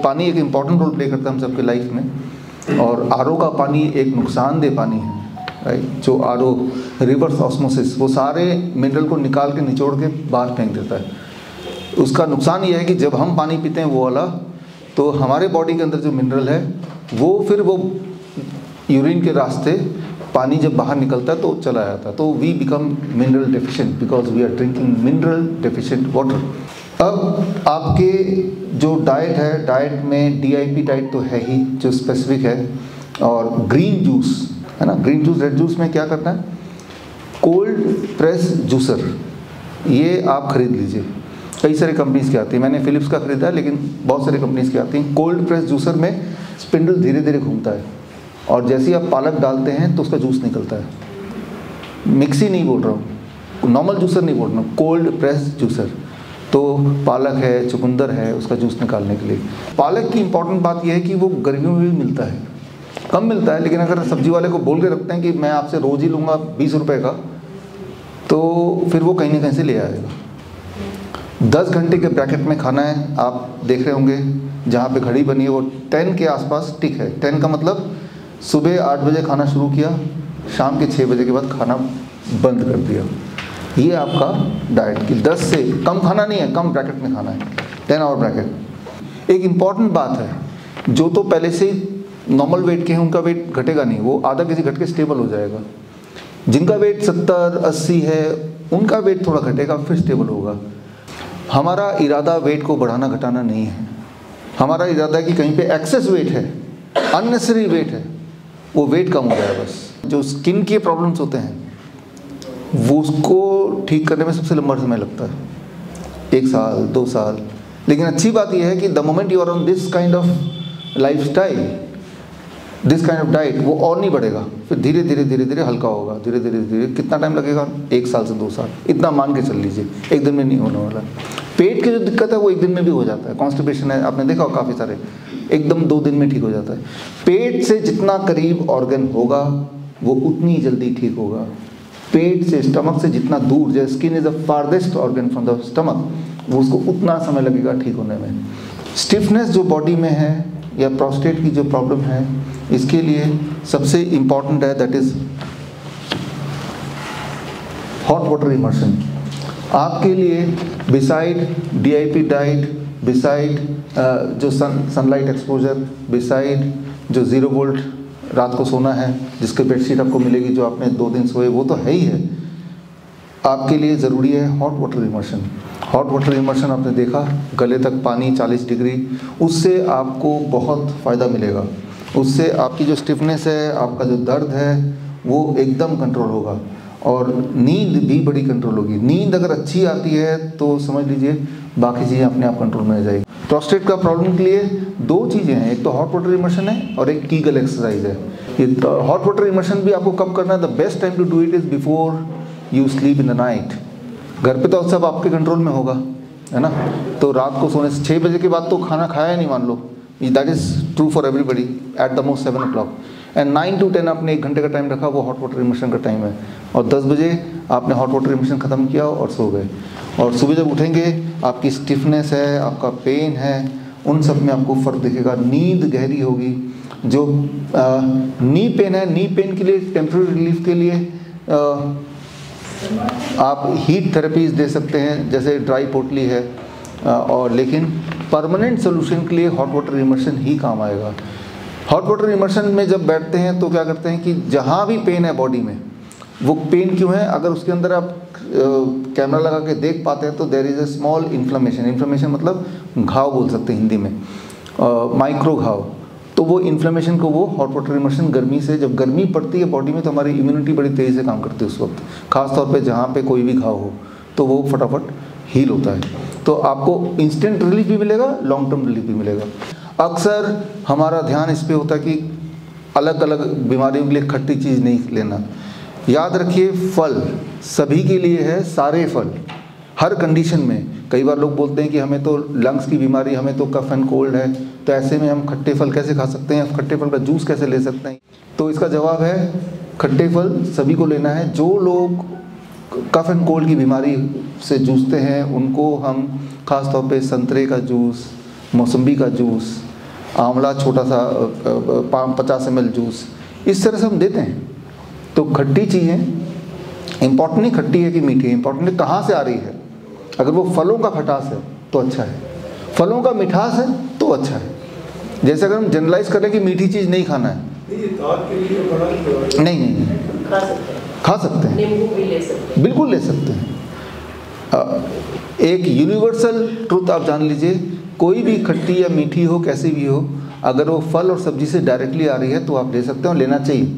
पानी एक important role play करता है हम सबके लाइफ में, और आरओ का पानी एक नुकसानदेह पानी है, राइट। जो आरओ रिवर्स ऑस्मोसिस वो सारे मिनरल को निकाल के निचोड़ के बाहर फेंक देता है। उसका नुकसान ये है कि जब हम पानी पीते हैं वो वाला, तो हमारे बॉडी के अंदर जो मिनरल है वो फिर वो यूरिन के रास्ते पानी जब बाहर निकलता है तो चला जाता है, तो we become mineral deficient because we are drinking mineral deficient water. अब आपके जो डाइट है, डाइट में DIP डाइट तो है ही जो स्पेसिफिक है, और ग्रीन जूस है ना, ग्रीन जूस रेड जूस में क्या करना है, कोल्ड प्रेस जूसर ये आप खरीद लीजिए। कई सारे कंपनीज की आती है, मैंने फिलिप्स का खरीदा है, लेकिन बहुत सारी कंपनीज की आती हैं। कोल्ड प्रेस जूसर में स्पिंडल धीरे धीरे घूमता है, और जैसे ही आप पालक डालते हैं तो उसका जूस निकलता है। मिक्सी नहीं बोल रहा हूँ, नॉर्मल जूसर नहीं बोल रहा हूँ, कोल्ड प्रेस जूसर। तो पालक है, चुकंदर है, उसका जूस निकालने के लिए। पालक की इंपॉर्टेंट बात यह है कि वो गर्मियों में भी मिलता है, कम मिलता है, लेकिन अगर सब्जी वाले को बोल के रखते हैं कि मैं आपसे रोज़ ही लूँगा 20 रुपये का, तो फिर वो कहीं ना कहीं से ले आएगा। 10 घंटे के ब्रैकेट में खाना है, आप देख रहे होंगे जहाँ पे घड़ी बनी है वो 10 के आसपास टिक है। 10 का मतलब सुबह 8 बजे खाना शुरू किया, शाम के 6 बजे के बाद खाना बंद कर दिया। ये आपका डाइट की 10 से कम खाना नहीं है, कम ब्रैकेट में खाना है, 10 आवर ब्रैकेट। एक इम्पॉर्टेंट बात है, जो तो पहले से नॉर्मल वेट के हैं उनका वेट घटेगा नहीं, वो आधा केजी घट के स्टेबल हो जाएगा। जिनका वेट 70-80 है उनका वेट थोड़ा घटेगा, फिर स्टेबल होगा। हमारा इरादा वेट को बढ़ाना घटाना नहीं है, हमारा इरादा है कि कहीं पे एक्सेस वेट है, अननेसेसरी वेट है, वो वेट कम हो जाए बस। जो स्किन के प्रॉब्लम्स होते हैं वो उसको ठीक करने में सबसे लंबा समय लगता है, 1 साल 2 साल। लेकिन अच्छी बात यह है कि the moment you are on this kind of lifestyle, this kind of diet, वो और नहीं बढ़ेगा, फिर धीरे धीरे धीरे धीरे हल्का होगा, धीरे धीरे धीरे। कितना टाइम लगेगा? 1 साल से 2 साल, इतना मान के चल लीजिए, एक दिन में नहीं होने वाला। पेट की जो दिक्कत है वो एक दिन में भी हो जाता है, कॉन्स्टिपेशन है, आपने देखा हो काफ़ी सारे, एकदम 2 दिन में ठीक हो जाता है। पेट से जितना करीब ऑर्गन होगा वो उतनी जल्दी ठीक होगा। पेट से, स्टमक से जितना दूर, जैसे skin is the farthest organ from the stomach, वो उसको उतना समय लगेगा ठीक होने में। स्टिफनेस जो बॉडी में है या प्रोस्टेट की जो प्रॉब्लम है, इसके लिए सबसे इम्पॉर्टेंट है that is hot water immersion. आपके लिए बिसाइड DIP डाइट, बिसाइड जो सनलाइट एक्सपोजर, बिसाइड जो 0 वोल्ट रात को सोना है, जिसके बेडशीट आपको मिलेगी जो आपने 2 दिन सोए, वो तो है ही है, आपके लिए ज़रूरी है hot water immersion. Hot water immersion आपने देखा, गले तक पानी 40 डिग्री, उससे आपको बहुत फ़ायदा मिलेगा। उससे आपकी जो स्टिफनेस है, आपका जो दर्द है वो एकदम कंट्रोल होगा, और नींद भी बड़ी कंट्रोल होगी। नींद अगर अच्छी आती है तो समझ लीजिए बाकी चीज़ें अपने आप कंट्रोल में आ जाएगी। प्रोस्टेट का प्रॉब्लम के लिए 2 चीज़ें हैं, एक तो हॉट वाटर इमर्शन है और एक कीगल एक्सरसाइज है। ये हॉट वाटर इमर्शन भी आपको कब करना है? The best time to do it is before you sleep in the night. घर पे तो सब आपके कंट्रोल में होगा, है ना, तो रात को सोने से 6 बजे के बाद तो खाना खाया ही नहीं, मान लो, that is true for everybody, at the most 7 o'clock, and 9 to 10 आपने 1 घंटे का टाइम रखा, वो हॉट वाटर इमर्शन का टाइम है, और 10 बजे आपने हॉट वाटर इमर्शन ख़त्म किया और सो गए। और सुबह जब उठेंगे आपकी स्टिफनेस है, आपका पेन है, उन सब में आपको फ़र्क दिखेगा, नींद गहरी होगी। जो नी पेन है, नी पेन के लिए टेम्परेरी रिलीफ के लिए आप हीट थेरेपीज दे सकते हैं, जैसे ड्राई पोटली है, और लेकिन परमानेंट सोल्यूशन के लिए हॉट वाटर इमर्शन ही काम आएगा। हॉट वाटर इमर्शन में जब बैठते हैं तो क्या करते हैं कि जहाँ भी पेन है बॉडी में, वो पेन क्यों है, अगर उसके अंदर आप कैमरा लगा के देख पाते हैं तो there is a small inflammation. Inflammation मतलब घाव बोल सकते हैं हिंदी में, माइक्रो घाव। तो वो इन्फ्लेमेशन को वो हॉट वाटर इमर्शन, गर्मी से, जब गर्मी पड़ती है बॉडी में तो हमारी इम्यूनिटी बड़ी तेज़ी से काम करती है उस वक्त, खास तौर पे जहाँ पे कोई भी घाव हो तो वो फटाफट हील होता है। तो आपको इंस्टेंट रिलीफ भी मिलेगा, लॉन्ग टर्म रिलीफ भी मिलेगा। अक्सर हमारा ध्यान इस पे होता है कि अलग अलग बीमारियों के लिए खट्टी चीज़ नहीं लेना। याद रखिए, फल सभी के लिए है, सारे फल हर कंडीशन में। कई बार लोग बोलते हैं कि हमें तो लंग्स की बीमारी, हमें तो कफ एंड कोल्ड है, तो ऐसे में हम खट्टे फल कैसे खा सकते हैं, खट्टे फल का जूस कैसे ले सकते हैं? तो इसका जवाब है खट्टे फल सभी को लेना है। जो लोग कफ एंड कोल्ड की बीमारी से जूझते हैं उनको हम खास तौर पे संतरे का जूस, मौसम्बी का जूस, आंवला छोटा सा 50 ml जूस, इस तरह से हम देते हैं। तो खट्टी चीज़ें इम्पॉर्टेंट नहीं खट्टी है कि मीठी है, इम्पॉर्टेंट है कहाँ से आ रही है। अगर वो फलों का खटास है तो अच्छा है, फलों का मिठास है तो अच्छा है। जैसे अगर हम जनरलाइज करें कि मीठी चीज़ नहीं खाना है, नहीं खा सकते हैं, नींबू भी ले सकते हैं, बिल्कुल ले सकते हैं। एक यूनिवर्सल ट्रुथ आप जान लीजिए, कोई भी खट्टी या मीठी हो, कैसी भी हो, अगर वो फल और सब्जी से डायरेक्टली आ रही है तो आप ले सकते हैं और लेना चाहिए,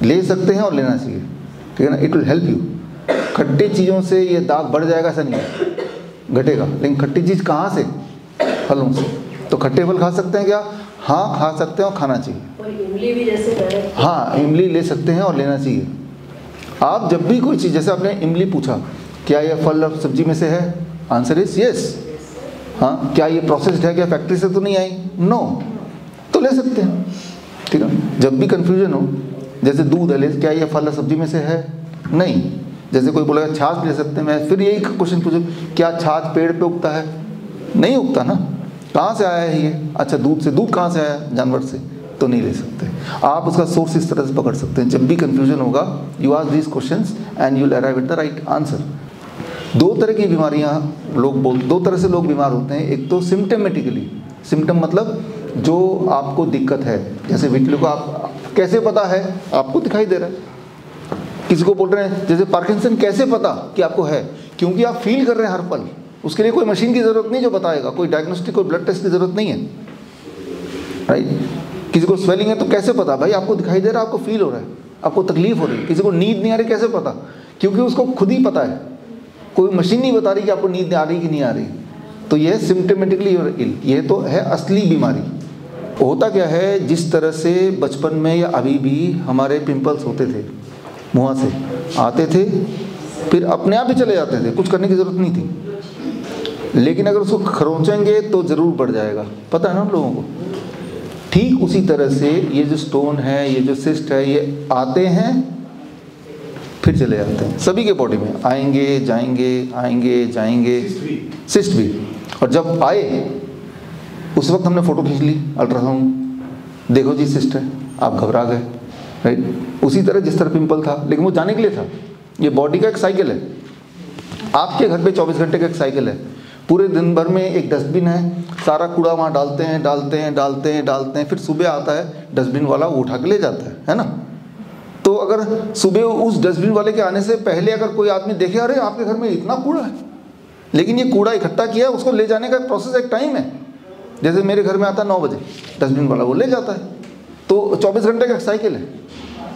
ले सकते हैं और लेना चाहिए, ठीक है ना। It will help you. खट्टी चीज़ों से ये दाग बढ़ जाएगा ऐसा नहीं है, घटेगा। लेकिन खट्टी चीज़ कहाँ से? फलों से। तो खट्टे फल खा सकते हैं क्या? हाँ खा सकते हैं और खाना चाहिए। और इमली भी जैसे हाँ इमली ले सकते हैं और लेना चाहिए। आप जब भी कोई चीज़, जैसे आपने इमली पूछा, क्या यह फल और सब्जी में से है? Answer is yes. हाँ, क्या ये प्रोसेस्ड है, क्या फैक्ट्री से तो नहीं आई? नो, तो ले सकते हैं, ठीक है। जब भी कंफ्यूजन हो, जैसे दूध है, क्या ये फल और सब्जी में से है? नहीं। जैसे कोई बोलेगा छाछ ले सकते हैं, मैं फिर यही क्वेश्चन पूछूं, क्या छाछ पेड़ पे उगता है? नहीं उगता ना, कहाँ से आया है ये? अच्छा दूध से, दूध कहाँ से आया? जानवर से, तो नहीं ले सकते। आप उसका सोर्स इस तरह से पकड़ सकते हैं। जब भी कंफ्यूजन होगा, you ask these questions and you will arrive at the right answer. दो तरह की बीमारियां दो तरह से लोग बीमार होते हैं। एक तो सिम्टमेटिकली, सिम्टम मतलब जो आपको दिक्कत है, जैसे विटलिगो को आप कैसे पता है? आपको दिखाई दे रहा है। किसी को बोल रहे हैं जैसे पार्किंसन, कैसे पता कि आपको है? क्योंकि आप फील कर रहे हैं हर पल। उसके लिए कोई मशीन की ज़रूरत नहीं जो बताएगा, कोई डायग्नोस्टिक, कोई ब्लड टेस्ट की ज़रूरत नहीं है, राइट। किसी को स्वेलिंग है तो कैसे पता? भाई आपको दिखाई दे रहा है, आपको फील हो रहा है, आपको तकलीफ हो रही है। किसी को नींद नहीं आ रही, कैसे पता? क्योंकि उसको खुद ही पता है, कोई मशीन नहीं बता रही कि आपको नींद आ रही कि नहीं आ रही। तो यह सिम्टमेटिकली और इल, ये तो है असली बीमारी। होता क्या है, जिस तरह से बचपन में या अभी भी हमारे पिंपल्स होते थे, मुँह से आते थे, फिर अपने आप ही चले जाते थे, कुछ करने की ज़रूरत नहीं थी। लेकिन अगर उसको खरोंचेंगे तो ज़रूर बढ़ जाएगा, पता है ना हम लोगों को। ठीक उसी तरह से ये जो स्टोन है, ये जो सिस्ट है, ये आते हैं फिर चले जाते हैं। सभी के बॉडी में आएंगे जाएंगे, आएंगे जाएंगे, सिस्ट भी। और जब आए उस वक्त हमने फ़ोटो खींच ली, अल्ट्रासाउंड, देखो जी सिस्ट है, आप घबरा गए, राइट। उसी तरह जिस तरह पिंपल था, लेकिन वो जाने के लिए था। ये बॉडी का एक साइकिल है, आपके घर पे 24 घंटे का एक साइकिल है। पूरे दिन भर में एक डस्टबिन है, सारा कूड़ा वहाँ डालते हैं डालते हैं डालते हैं डालते हैं, फिर सुबह आता है डस्टबिन वाला, वो उठा के ले जाता है ना। तो अगर सुबह उस डस्टबिन वाले के आने से पहले अगर कोई आदमी देखे, अरे आपके घर में इतना कूड़ा है, लेकिन ये कूड़ा इकट्ठा किया है, उसको ले जाने का प्रोसेस एक टाइम है। जैसे मेरे घर में आता है 9 बजे डस्टबिन वाला, वो ले जाता है। तो 24 घंटे का साइकिल है।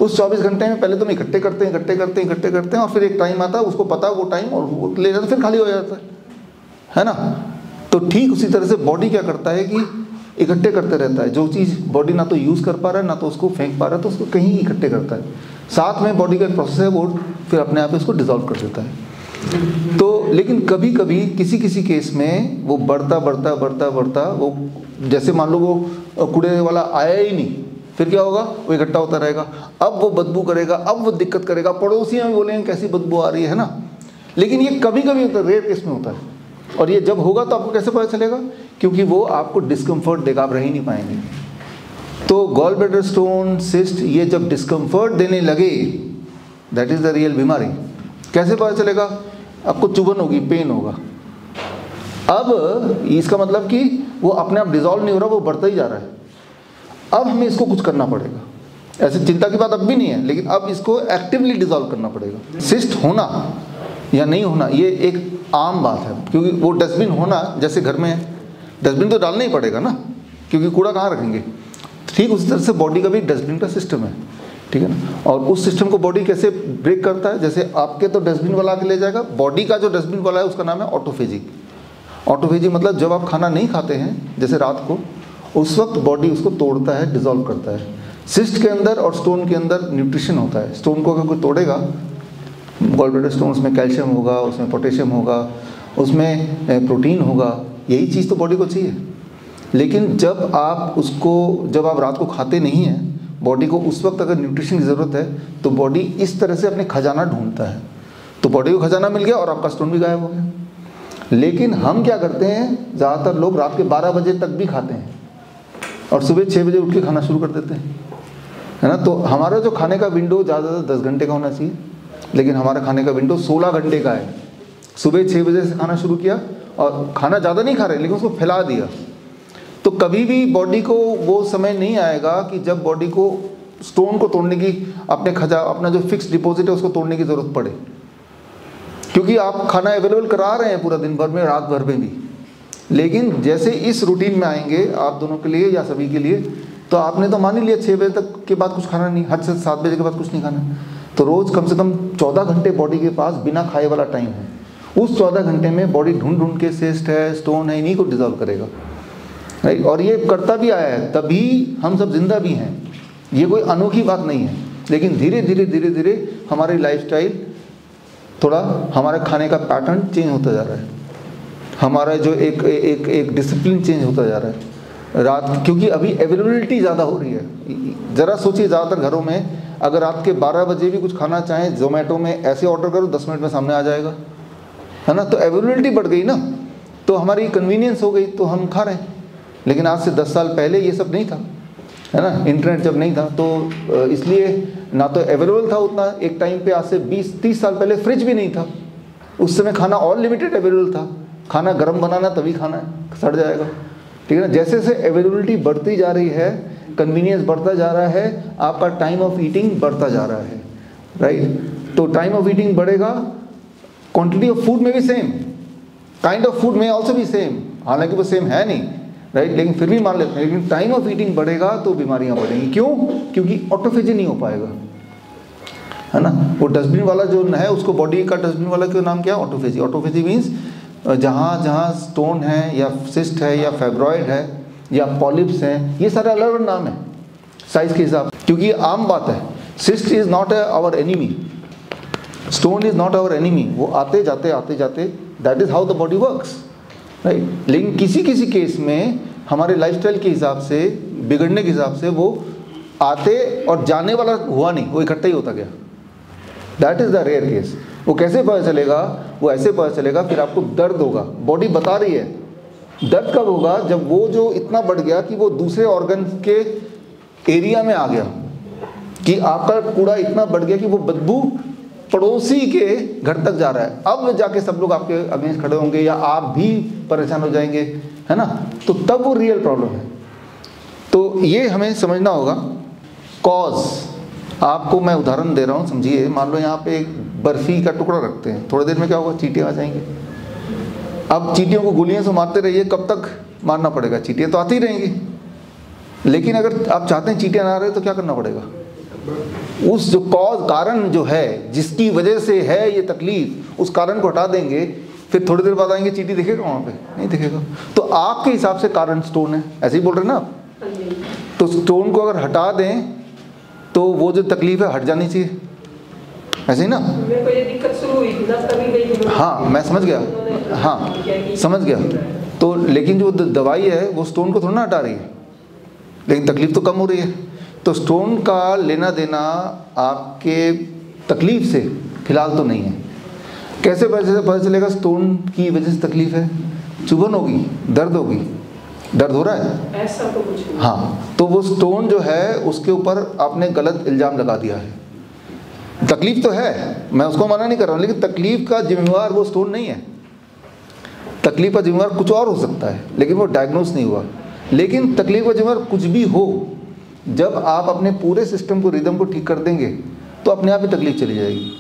उस 24 घंटे में पहले तो हम इकट्ठे करते हैं और फिर एक टाइम आता है, उसको पता है वो टाइम, और वो ले जाता है, फिर खाली हो जाता है ना। तो ठीक उसी तरह से बॉडी क्या करता है कि इकट्ठे करते रहता है। जो चीज़ बॉडी ना तो यूज़ कर पा रहा है, ना तो उसको फेंक पा रहा है, तो उसको कहीं इकट्ठे करता है। साथ में बॉडी का एक प्रोसेस है, वो फिर अपने आप उसको डिसॉल्व कर देता है। तो लेकिन कभी कभी किसी किसी केस में वो बढ़ता वो, जैसे मान लो वो कूड़े वाला आया ही नहीं, फिर क्या होगा, वो इकट्ठा होता रहेगा। अब वो बदबू करेगा, अब वो दिक्कत करेगा, पड़ोसी में बोलेंगे कैसी बदबू आ रही है ना। लेकिन ये कभी कभी होता है, रेयर केस में होता है। और ये जब होगा तो आपको कैसे पता चलेगा? क्योंकि वो आपको डिस्कम्फर्ट देगा, आप रह ही नहीं पाएंगे। तो गॉल ब्लैडर स्टोन, सिस्ट, ये जब डिस्कम्फर्ट देने लगे, दैट इज़ द रियल बीमारी। कैसे पता चलेगा? आपको चुभन होगी, पेन होगा। अब इसका मतलब कि वो अपने आप डिजॉल्व नहीं हो रहा, वो बढ़ता ही जा रहा है। अब हमें इसको कुछ करना पड़ेगा। ऐसे चिंता की बात अब भी नहीं है, लेकिन अब इसको एक्टिवली डिजॉल्व करना पड़ेगा। सिस्ट होना या नहीं होना ये एक आम बात है, क्योंकि वो डस्टबिन होना, जैसे घर में डस्टबिन तो डालना ही पड़ेगा ना, क्योंकि कूड़ा कहाँ रखेंगे। ठीक उसी तरह से बॉडी का भी डस्टबिन का सिस्टम है, ठीक है ना। और उस सिस्टम को बॉडी कैसे ब्रेक करता है? जैसे आपके तो डस्टबिन वाला आके ले जाएगा, बॉडी का जो डस्टबिन वाला है उसका नाम है ऑटोफेजी। ऑटोफेजी मतलब जब आप खाना नहीं खाते हैं, जैसे रात को, उस वक्त बॉडी उसको तोड़ता है, डिसॉल्व करता है। सिस्ट के अंदर और स्टोन के अंदर न्यूट्रिशन होता है। स्टोन को अगर कोई तोड़ेगा, गॉल ब्लैडर स्टोन, उसमें कैल्शियम होगा, उसमें पोटेशियम होगा, उसमें प्रोटीन होगा, यही चीज़ तो बॉडी को चाहिए। लेकिन जब आप रात को खाते नहीं हैं, बॉडी को उस वक्त अगर न्यूट्रिशन की ज़रूरत है, तो बॉडी इस तरह से अपने खजाना ढूंढता है। तो बॉडी को खजाना मिल गया और आपका स्टोन भी गायब हो गया। लेकिन हम क्या करते हैं, ज़्यादातर लोग रात के 12 बजे तक भी खाते हैं, और सुबह 6 बजे उठ के खाना शुरू कर देते हैं, है ना। तो हमारा जो खाने का विंडो ज़्यादा से 10 घंटे का होना चाहिए, लेकिन हमारा खाने का विंडो 16 घंटे का है। सुबह 6 बजे से खाना शुरू किया और खाना ज़्यादा नहीं खा रहे, लेकिन उसको फैला दिया, तो कभी भी बॉडी को वो समय नहीं आएगा कि जब बॉडी को स्टोन को तोड़ने की, अपना जो फिक्स डिपॉजिट है उसको तोड़ने की ज़रूरत पड़े, क्योंकि आप खाना अवेलेबल करा रहे हैं पूरा दिन भर में, रात भर में भी। लेकिन जैसे इस रूटीन में आएंगे आप दोनों के लिए या सभी के लिए, तो आपने तो मान ही लिया 6 बजे तक के बाद कुछ खाना नहीं, हद से 7 बजे के बाद कुछ नहीं खाना, तो रोज़ कम से कम 14 घंटे बॉडी के पास बिना खाए वाला टाइम है। उस 14 घंटे में बॉडी ढूंढ ढूंढ के सिस्ट है, स्टोन है, इन्हीं को डिजॉल्व करेगा, राइट। और ये करता भी आया है, तभी हम सब जिंदा भी हैं, ये कोई अनोखी बात नहीं है। लेकिन धीरे धीरे हमारी लाइफस्टाइल, थोड़ा हमारे खाने का पैटर्न चेंज होता जा रहा है, हमारा जो एक डिसिप्लिन चेंज होता जा रहा है रात, क्योंकि अभी अवेलेबिलिटी ज़्यादा हो रही है। ज़रा सोचिए, ज़्यादातर घरों में अगर रात के 12 बजे भी कुछ खाना चाहें, जोमेटो में ऐसे ऑर्डर करो 10 मिनट में सामने आ जाएगा, है ना। तो अवेलेबिलिटी बढ़ गई ना, तो हमारी कन्वीनियंस हो गई, तो हम खा रहे हैं। लेकिन आज से 10 साल पहले ये सब नहीं था, है ना, इंटरनेट जब नहीं था, तो इसलिए ना तो अवेलेबल था उतना एक टाइम पे। आज से 20-30 साल पहले फ्रिज भी नहीं था, उस समय खाना ऑल लिमिटेड अवेलेबल था, खाना गर्म बनाना तभी खाना है, सड़ जाएगा, ठीक है ना। जैसे जैसे अवेलेबिलिटी बढ़ती जा रही है, कन्वीनियंस बढ़ता जा रहा है, आपका टाइम ऑफ ईटिंग बढ़ता जा रहा है, राइट। तो टाइम ऑफ ईटिंग बढ़ेगा, क्वांटिटी ऑफ फूड में भी सेम, काइंड ऑफ फूड में ऑल्सो भी सेम, हालांकि वो सेम है नहीं, राइट, लेकिन फिर भी मान लेते हैं। लेकिन टाइम ऑफ ईटिंग बढ़ेगा तो बीमारियां बढ़ेंगी। क्यों? क्योंकि ऑटोफेजी नहीं हो पाएगा, है ना। वो डस्टबिन वाला जो है, उसको बॉडी का डस्टबिन वाला क्यों नाम किया? ऑटोफेजी। ऑटोफेजी मीन्स जहाँ जहाँ स्टोन है या सिस्ट है या फाइब्रॉइड है या पॉलिप्स हैं, ये सारे अलग अलग नाम है साइज के हिसाब, क्योंकि आम बात है, cyst is not our enemy, stone is not our enemy. वो आते जाते that is how the body works, right. लेकिन किसी किसी केस में हमारे लाइफस्टाइल के हिसाब से, बिगड़ने के हिसाब से वो आते और जाने वाला हुआ नहीं, वो इकट्ठा ही होता गया। That is the rare case. वो कैसे पता चलेगा? वो ऐसे पता चलेगा, फिर आपको दर्द होगा, बॉडी बता रही है। दर्द कब होगा? जब वो जो इतना बढ़ गया कि वो दूसरे ऑर्गन के एरिया में आ गया, कि आपका कूड़ा इतना बढ़ गया कि वो बदबू पड़ोसी के घर तक जा रहा है। अब जाके सब लोग आपके अगेंस्ट खड़े होंगे या आप भी परेशान हो जाएंगे, है ना। तो तब वो रियल प्रॉब्लम है। तो ये हमें समझना होगा। कॉज, आपको मैं उदाहरण दे रहा हूँ, समझिए। मान लो यहाँ पे एक बर्फी का टुकड़ा रखते हैं, थोड़ी देर में क्या होगा? चींटियाँ आ जाएंगी। अब चींटियों को गोलियों से मारते रहिए, कब तक मारना पड़ेगा? चींटियाँ तो आती रहेंगी। लेकिन अगर आप चाहते हैं चींटियाँ ना रहे, तो क्या करना पड़ेगा? उस जो कॉज, कारण जो है, जिसकी वजह से है ये तकलीफ, उस कारण को हटा देंगे, फिर थोड़ी देर बाद आएंगे, चींटी दिखेगा वहाँ पे? नहीं दिखेगा। तो आपके हिसाब से कारण स्टोन है, ऐसे ही बोल रहे ना आप। तो स्टोन को अगर हटा दें तो वो जो तकलीफ है हट जानी चाहिए, ऐसे ही ना। मेरे को ये दिक्कत शुरू हुई थी ना, तभी गई। हाँ, मैं समझ गया, हाँ समझ गया। तो लेकिन जो दवाई है वो स्टोन को थोड़ा ना हटा रही है, लेकिन तकलीफ तो कम हो रही है। तो स्टोन का लेना देना आपके तकलीफ से फिलहाल तो नहीं है। कैसे पता चलेगा स्टोन की वजह से तकलीफ है? चुभन होगी, दर्द होगी, दर्द हो रहा है, ऐसा तो कुछ नहीं। हाँ, तो वो स्टोन जो है उसके ऊपर आपने गलत इल्ज़ाम लगा दिया है। तकलीफ तो है, मैं उसको मना नहीं कर रहा हूँ, लेकिन तकलीफ का जिम्मेवार वो स्टोन नहीं है। तकलीफ का जिम्मेवार कुछ और हो सकता है, लेकिन वो डायग्नोस नहीं हुआ। लेकिन तकलीफ का जिम्मेवार कुछ भी हो, जब आप अपने पूरे सिस्टम को, रिदम को ठीक कर देंगे, तो अपने आप ही तकलीफ चली जाएगी।